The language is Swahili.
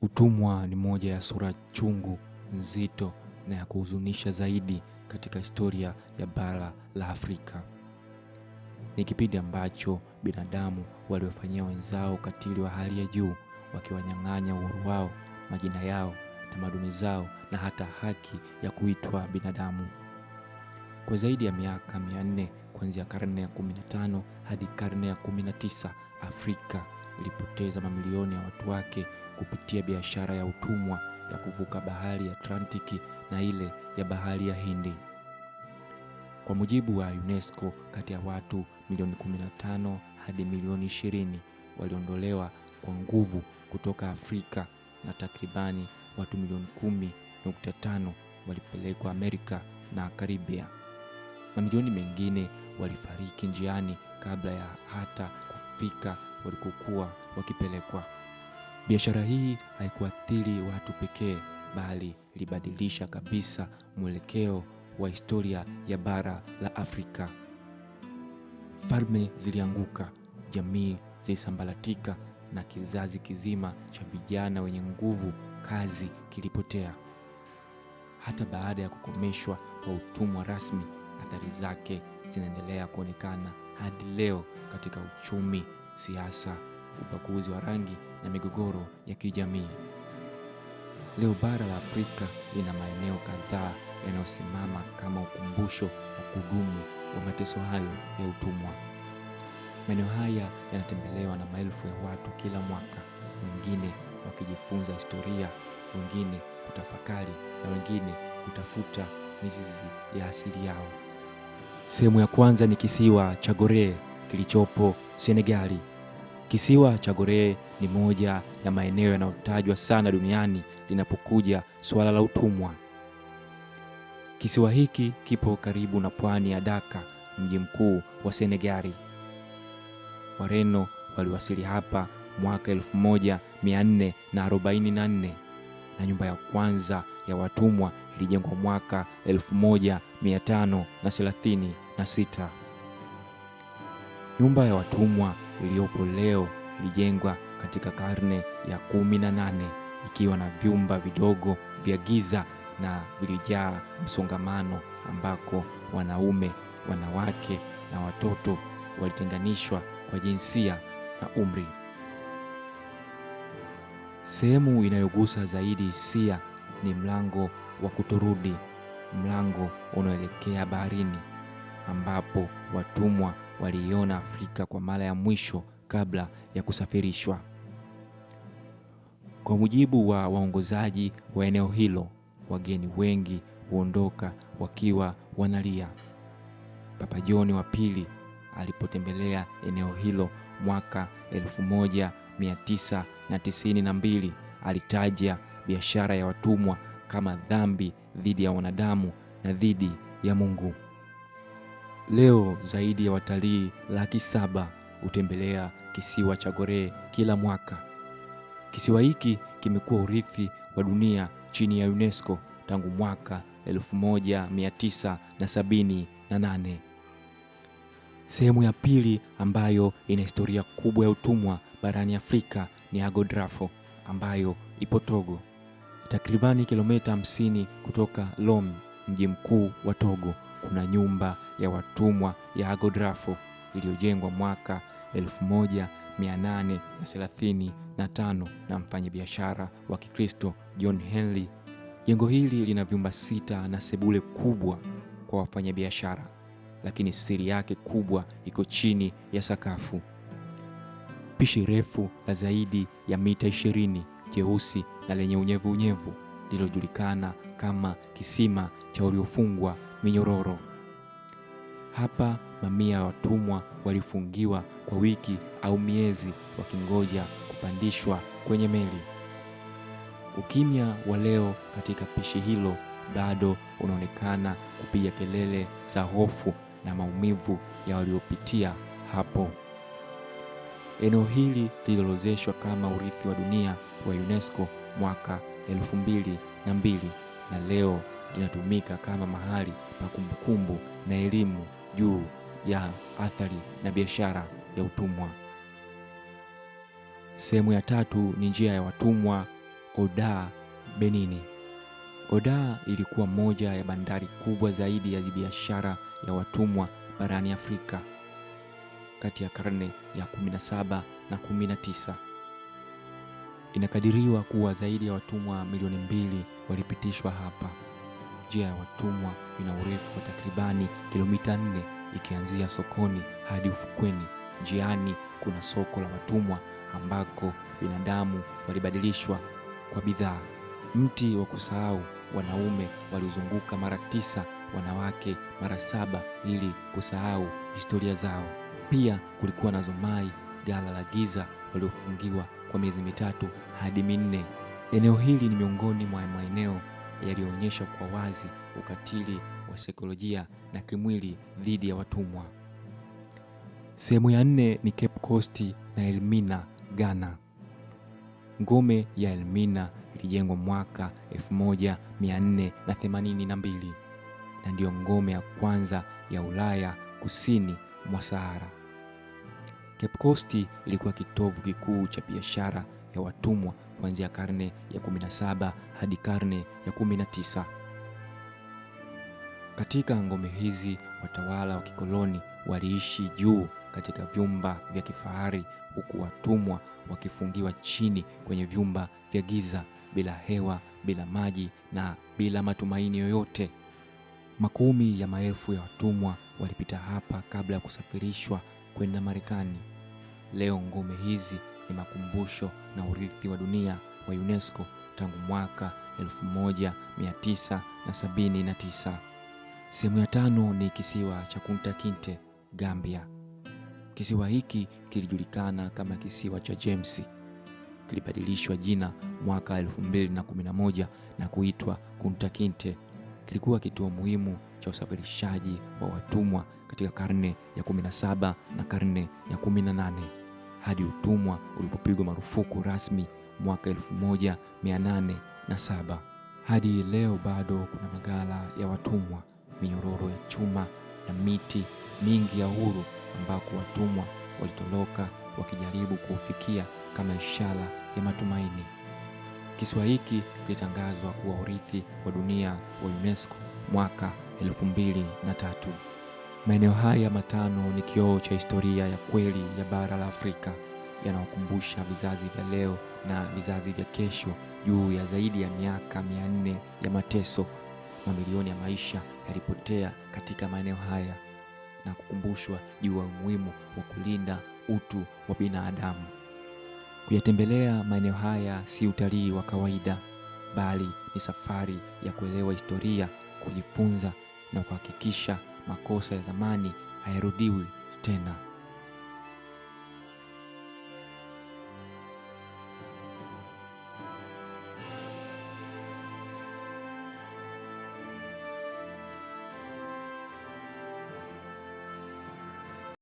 Utumwa ni moja ya sura chungu, nzito na ya kuhuzunisha zaidi katika historia ya bara la Afrika. Ni kipindi ambacho binadamu waliofanyia wenzao ukatili wa hali ya juu, wakiwanyang'anya uhuru wao, majina yao, tamaduni zao na hata haki ya kuitwa binadamu. Kwa zaidi ya miaka 400 kuanzia karne ya 15 hadi karne ya 19, Afrika ilipoteza mamilioni ya watu wake kupitia biashara ya utumwa ya kuvuka bahari ya Atlantiki na ile ya bahari ya Hindi. Kwa mujibu wa UNESCO, kati ya watu milioni 15 hadi milioni 20 waliondolewa kwa nguvu kutoka Afrika na takribani watu milioni 10.5 walipelekwa Amerika na Karibia. Mamilioni mengine walifariki njiani kabla ya hata kufika walikokuwa wakipelekwa. Biashara hii haikuathiri watu pekee, bali ilibadilisha kabisa mwelekeo wa historia ya bara la Afrika. Falme zilianguka, jamii zilisambaratika na kizazi kizima cha vijana wenye nguvu kazi kilipotea. Hata baada ya kukomeshwa kwa utumwa rasmi, athari zake zinaendelea kuonekana hadi leo katika uchumi, siasa, ubaguzi wa rangi na migogoro ya kijamii. Leo bara la Afrika lina maeneo kadhaa yanayosimama kama ukumbusho wa kudumu wa mateso hayo ya utumwa. Maeneo haya yanatembelewa na maelfu ya watu kila mwaka, wengine wakijifunza historia, wengine kutafakari na wengine kutafuta mizizi ya asili yao. Sehemu ya kwanza ni kisiwa cha Gorée kilichopo Senegali. Kisiwa cha Gorée ni moja ya maeneo yanayotajwa sana duniani linapokuja suala la utumwa. Kisiwa hiki kipo karibu na pwani ya Dakar, mji mkuu wa Senegali. Wareno waliwasili hapa mwaka 1444 na nyumba ya kwanza ya watumwa ilijengwa mwaka 1536. Nyumba ya watumwa iliyopo leo ilijengwa katika karne ya 18 ikiwa na vyumba vidogo vya giza na vilijaa msongamano, ambako wanaume, wanawake na watoto walitenganishwa kwa jinsia na umri. Sehemu inayogusa zaidi hisia ni mlango wa kutorudi, mlango unaoelekea baharini, ambapo watumwa waliiona Afrika kwa mara ya mwisho kabla ya kusafirishwa. Kwa mujibu wa waongozaji wa eneo hilo, wageni wengi huondoka wakiwa wanalia. Papa John wa pili alipotembelea eneo hilo mwaka 1992 alitaja biashara ya watumwa kama dhambi dhidi ya wanadamu na dhidi ya Mungu. Leo zaidi ya watalii 700,000 hutembelea kisiwa cha Gorée kila mwaka. Kisiwa hiki kimekuwa urithi wa dunia chini ya UNESCO tangu mwaka 1978. Sehemu ya pili ambayo ina historia kubwa ya utumwa barani Afrika ni Agodrafo, ambayo ipo Togo. Takribani kilomita 50 kutoka Lome, mji mkuu wa Togo, kuna nyumba ya watumwa ya Agodrafo iliyojengwa mwaka 1835 na mfanyabiashara wa Kikristo John Henry. Jengo hili lina vyumba 6 na sebule kubwa kwa wafanyabiashara, lakini siri yake kubwa iko chini ya sakafu. Pishi refu la zaidi ya mita 20, jeusi na lenye unyevu lilojulikana kama kisima cha waliofungwa minyororo. Hapa mamia ya watumwa walifungiwa kwa wiki au miezi wakingoja kupandishwa kwenye meli. Ukimya wa leo katika pishi hilo bado unaonekana kupiga kelele za hofu na maumivu ya waliopitia hapo. Eneo hili lililozeshwa kama urithi wa dunia wa UNESCO mwaka 2002 na leo linatumika kama mahali pa kumbukumbu na elimu juu ya athari na biashara ya utumwa. Sehemu ya tatu ni njia ya watumwa Oda, Benini. Oda ilikuwa moja ya bandari kubwa zaidi ya biashara ya watumwa barani Afrika kati ya karne ya 17 na 19. Inakadiriwa kuwa zaidi ya watumwa milioni 2 walipitishwa hapa. Njia ya watumwa ina urefu wa takribani kilomita 4 ikianzia sokoni hadi ufukweni. Njiani kuna soko la watumwa ambako binadamu walibadilishwa kwa bidhaa. Mti wa kusahau, wanaume walizunguka mara 9, wanawake mara 7 ili kusahau historia zao. Pia kulikuwa na Zomai, gala la giza waliofungiwa kwa miezi 3 hadi 4. Eneo hili ni miongoni mwa maeneo yaliyoonyesha kwa wazi ukatili wa saikolojia na kimwili dhidi ya watumwa. Sehemu ya 4 ni Cape Coast na Elmina, Ghana. Ngome ya Elmina ilijengwa mwaka 1482 na ndiyo ngome ya kwanza ya Ulaya kusini mwa Sahara. Cape Coast ilikuwa kitovu kikuu cha biashara ya watumwa kuanzia karne ya 17 hadi karne ya 19. Katika ngome hizi watawala wa kikoloni waliishi juu katika vyumba vya kifahari, huku watumwa wakifungiwa chini kwenye vyumba vya giza, bila hewa, bila maji na bila matumaini yoyote. Makumi ya maelfu ya watumwa walipita hapa kabla ya kusafirishwa kwenda Marekani. Leo ngome hizi ni makumbusho na urithi wa dunia wa UNESCO tangu mwaka 1979. Sehemu ya 5 ni kisiwa cha Kunta Kinte, Gambia. Kisiwa hiki kilijulikana kama kisiwa cha James. Kilibadilishwa jina mwaka 2011 na kuitwa Kunta Kinte. Kilikuwa kituo muhimu cha usafirishaji wa watumwa katika karne ya 17 na karne ya 18 hadi utumwa ulipopigwa marufuku rasmi mwaka 1807. Hadi leo bado kuna maghala ya watumwa, minyororo ya chuma na miti mingi ya uhuru ambako watumwa walitoroka wakijaribu kuufikia kama ishara ya matumaini. Kisiwa hiki kilitangazwa kuwa urithi wa dunia wa UNESCO mwaka 2003. Maeneo haya 5 ni kioo cha historia ya kweli ya bara la Afrika, yanawakumbusha vizazi vya leo na vizazi vya kesho juu ya zaidi ya miaka 400 ya mateso. Mamilioni ya maisha yalipotea katika maeneo haya na kukumbushwa juu ya umuhimu wa kulinda utu wa binadamu. Kuyatembelea maeneo haya si utalii wa kawaida, bali ni safari ya kuelewa historia, kujifunza na kuhakikisha makosa ya zamani hayarudiwi tena.